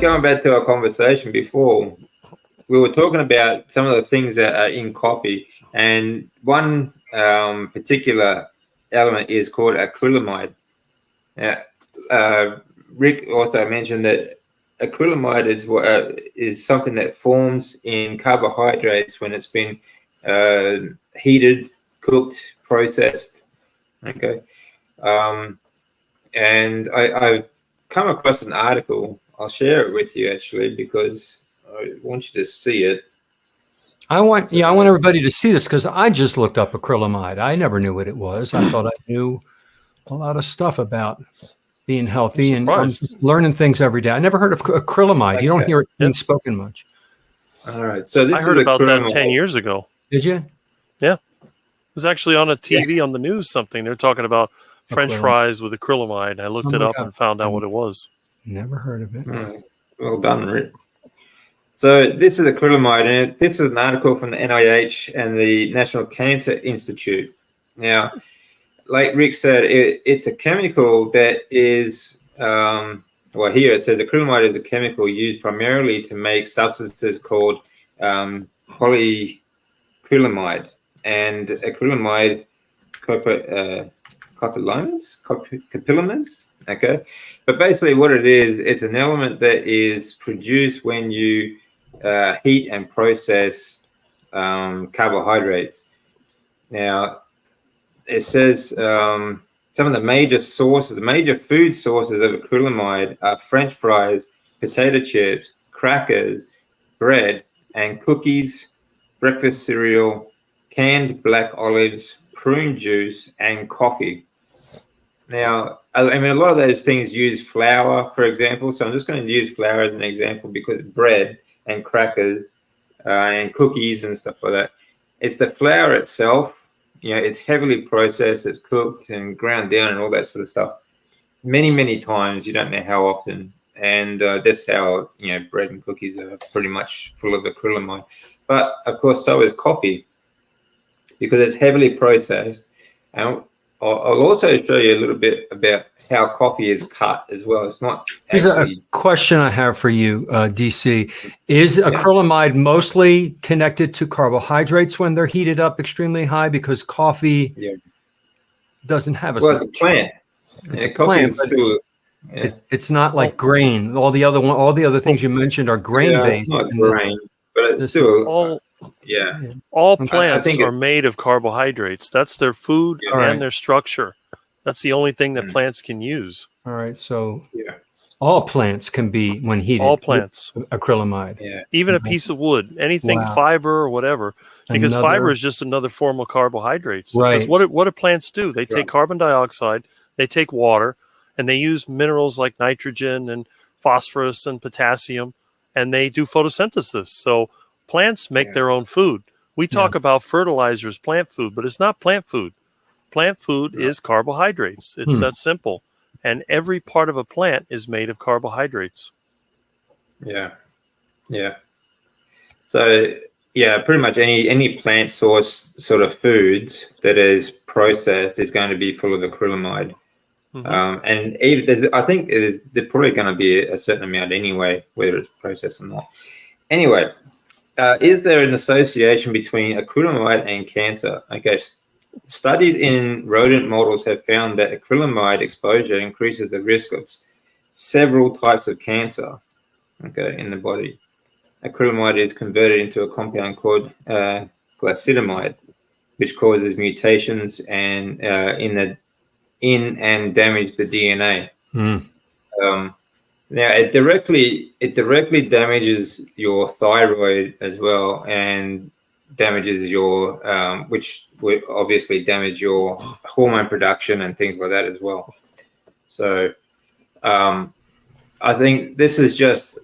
going back to our conversation before, we were talking about some of the things that are in coffee, and one particular element is called acrylamide. Rick also mentioned that acrylamide is something that forms in carbohydrates when it's been heated, cooked, processed. Okay, and I've come across an article. I'll share it with you actually because I want you to see it. I want everybody to see this because I just looked up acrylamide. I never knew what it was. I thought I knew a lot of stuff about being healthy, and I'm learning things every day. I never heard of acrylamide. Okay. You don't hear it being spoken much. All right. So this I heard about that 10 years ago. Did you? Yeah. It was actually on a TV on the news something. They're talking about French fries with acrylamide. I looked it up and found out what it was. Never heard of it. Right. Well done, Rick. So this is acrylamide, and this is an article from the NIH and the National Cancer Institute. Now, like Rick said, it's a chemical that is, well, here it says acrylamide is a chemical used primarily to make substances called polyacrylamide and acrylamide copylomers. Okay, but basically what it is, it's an element that is produced when you heat and process carbohydrates. Now, it says some of the major food sources of acrylamide are French fries, potato chips, crackers, bread, and cookies, breakfast cereal, canned black olives, prune juice, and coffee. Now, I mean, a lot of those things use flour, for example. So I'm just going to use flour as an example because bread and crackers and cookies and stuff like that. It's the flour itself. You know, it's heavily processed, it's cooked and ground down and all that sort of stuff. Many, many times, you don't know how often. And that's how, you know, bread and cookies are pretty much full of acrylamide. But, of course, so is coffee because it's heavily processed. And I'll also show you a little bit about how coffee is cut as well. It's not actually... Here's a question I have for you, DC. Is acrylamide mostly connected to carbohydrates when they're heated up extremely high? Because coffee doesn't have as much. Well, it's a plant. It's a plant, but it's not like grain. All the other things you mentioned are grain-based. It's not grain, but it's still... All plants are made of carbohydrates. That's their food and their structure. That's the only thing that plants can use. All right, so all plants can be, when heated, all plants acrylamide. Yeah. Even a piece of wood, anything fiber or whatever, because fiber is just another form of carbohydrates. Right. Because what do plants do? They take carbon dioxide, they take water, and they use minerals like nitrogen and phosphorus and potassium, and they do photosynthesis. So plants make their own food. We talk about fertilizers, plant food, but it's not plant food. Plant food is carbohydrates. It's that simple. And every part of a plant is made of carbohydrates. Yeah. Yeah. So, pretty much any plant source sort of food that is processed is going to be full of acrylamide. And even, I think there's probably going to be a certain amount anyway, whether it's processed or not. Anyway, is there an association between acrylamide and cancer? Okay, studies in rodent models have found that acrylamide exposure increases the risk of several types of cancer, in the body. Acrylamide is converted into a compound called glycidamide, which causes mutations and and damage the DNA. Now, it directly damages your thyroid as well, and damages your which would obviously damage your hormone production and things like that as well. So I think this is just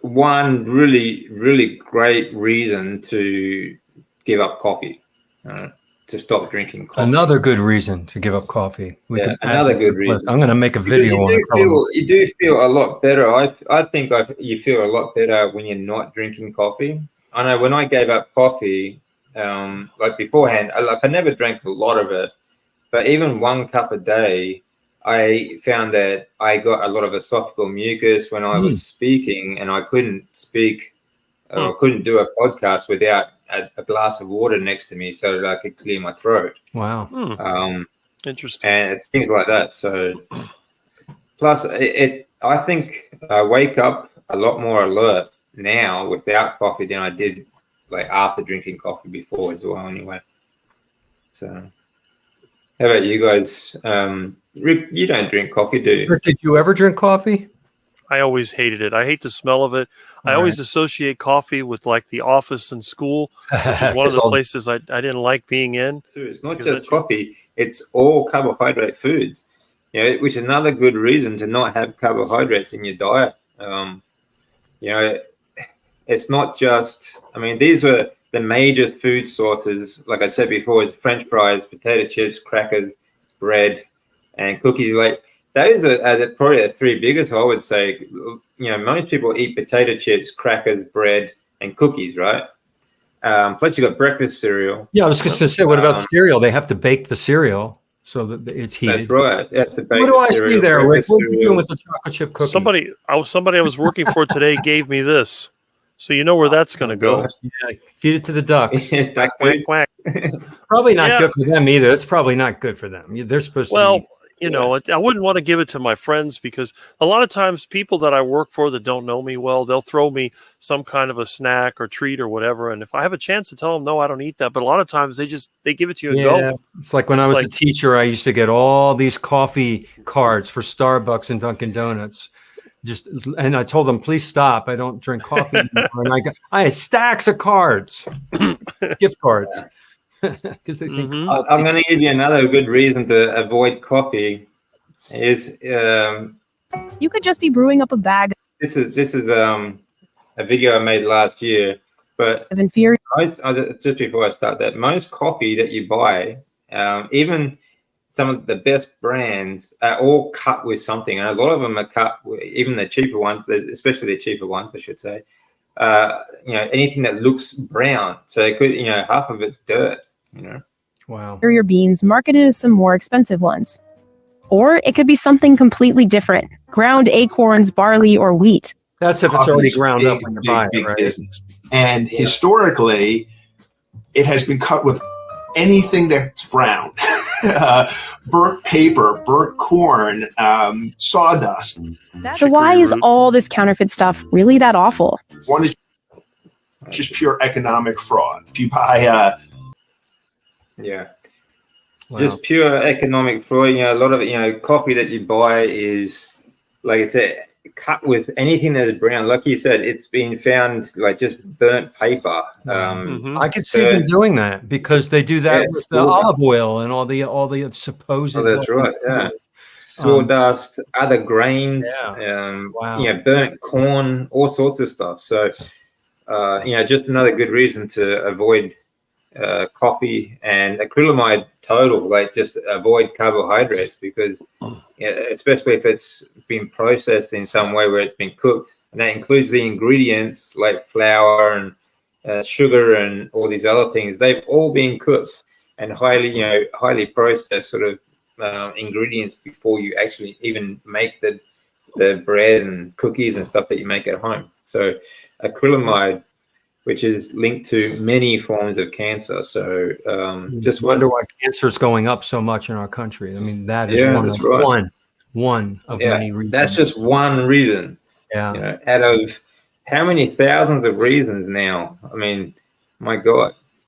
one really, really great reason to give up coffee, to stop drinking coffee. Another good reason to give up coffee. Another good reason. I'm going to make a video on it. You do feel a lot better. I think you feel a lot better when you're not drinking coffee. I know when I gave up coffee, like beforehand, I never drank a lot of it, but even 1 cup a day, I found that I got a lot of esophageal mucus when I was speaking, and I couldn't speak or couldn't do a podcast without a glass of water next to me so that I could clear my throat. Wow. Interesting. And things like that. So plus I think I wake up a lot more alert now without coffee than I did like after drinking coffee before as well anyway. So how about you guys? Rick, you don't drink coffee, do you? Rick, did you ever drink coffee? I always hated it. I hate the smell of it. I always associate coffee with like the office and school, which is one of the places I didn't like being in. It's not just coffee, it's all carbohydrate foods, you know, which is another good reason to not have carbohydrates in your diet. You know, it's not just, I mean, these were the major food sources, like I said before, is French fries, potato chips, crackers, bread, and cookies. Like, those are probably the three biggest, I would say. You know, most people eat potato chips, crackers, bread, and cookies, right? Plus, you got breakfast cereal. Yeah, I was just going to say, what about cereal? They have to bake the cereal so that it's heated. That's right. You have to bake what do I see there, Rick? What are you doing with the chocolate chip cookie? Somebody I was working for today gave me this. So you know where that's going to go. Yeah, feed it to the ducks. Quack, quack, quack. Probably not good for them either. It's probably not good for them. They're supposed to eat. You know, I wouldn't want to give it to my friends because a lot of times people that I work for that don't know me well, they'll throw me some kind of a snack or treat or whatever. And if I have a chance to tell them, no, I don't eat that. But a lot of times they give it to you and go. It's like when I was a teacher, I used to get all these coffee cards for Starbucks and Dunkin' Donuts. And I told them, please stop. I don't drink coffee anymore. And I had stacks of cards, gift cards. Because they think I'm going to give you another good reason to avoid coffee is you could just be brewing up a bag. This is a video I made last year, but of inferior. Just before I start that, most coffee that you buy, even some of the best brands, are all cut with something, and a lot of them are cut. Even the cheaper ones, especially the cheaper ones, I should say. You know, anything that looks brown, so it could, you know, half of it's dirt. You know. Wow. Inferior beans marketed as some more expensive ones. Or it could be something completely different. Ground acorns, barley, or wheat. That's if it's already ground up when you buy it, right? Business. And historically, it has been cut with anything that's brown. Burnt paper, burnt corn, sawdust. So why is all this counterfeit stuff really that awful? One is just pure economic fraud. If you buy just pure economic fraud. You know, a lot of, you know, coffee that you buy is, like I said, cut with anything that is brown. Like you said, it's been found like just burnt paper. I could see them doing that because they do that with the olive oil and all the supposed. Oh, that's right. Yeah, sawdust, other grains. You know, burnt corn, all sorts of stuff. So, you know, just another good reason to avoid coffee and acrylamide total, like just avoid carbohydrates because especially if it's been processed in some way where it's been cooked, and that includes the ingredients like flour and sugar and all these other things. They've all been cooked and highly processed sort of ingredients before you actually even make the bread and cookies and stuff that you make at home. So acrylamide, which is linked to many forms of cancer. So just wonder why cancer is going up so much in our country. I mean, that is one of many reasons. That's just one reason. Yeah. You know, out of how many thousands of reasons now? I mean, my God.